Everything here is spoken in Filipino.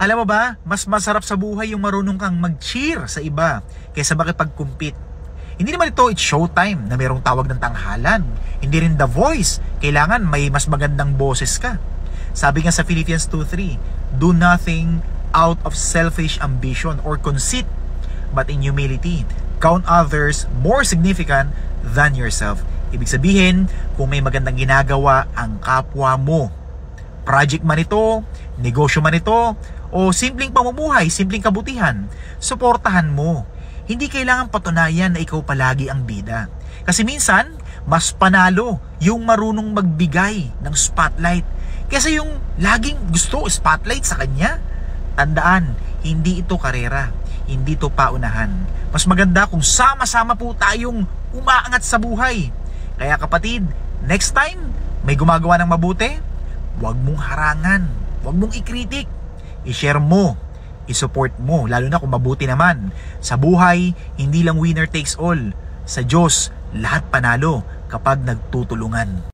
Alam mo ba, mas masarap sa buhay yung marunong kang mag-cheer sa iba kaysa makipag-compete. Hindi naman ito it's showtime na mayroong tawag ng tanghalan. Hindi rin The Voice, kailangan may mas magandang boses ka. Sabi nga sa Philippians 2:3, do nothing out of selfish ambition or conceit, but in humility, count others more significant than yourself. Ibig sabihin, kung may magandang ginagawa ang kapwa mo, project man ito, negosyo man ito, o simpleng pamumuhay, simpleng kabutihan, suportahan mo. Hindi kailangan patunayan na ikaw palagi ang bida. Kasi minsan, mas panalo yung marunong magbigay ng spotlight kaysa yung laging gusto spotlight sa kanya. Tandaan, hindi ito karera, hindi ito paunahan. Mas maganda kung sama-sama po tayong umaangat sa buhay. Kaya kapatid, next time may gumagawa ng mabuti, huwag mong harangan, huwag mong ikritik, i-share mo, i-support mo, lalo na kung mabuti naman. Sa buhay, hindi lang winner takes all. Sa Diyos, lahat panalo kapag nagtutulungan.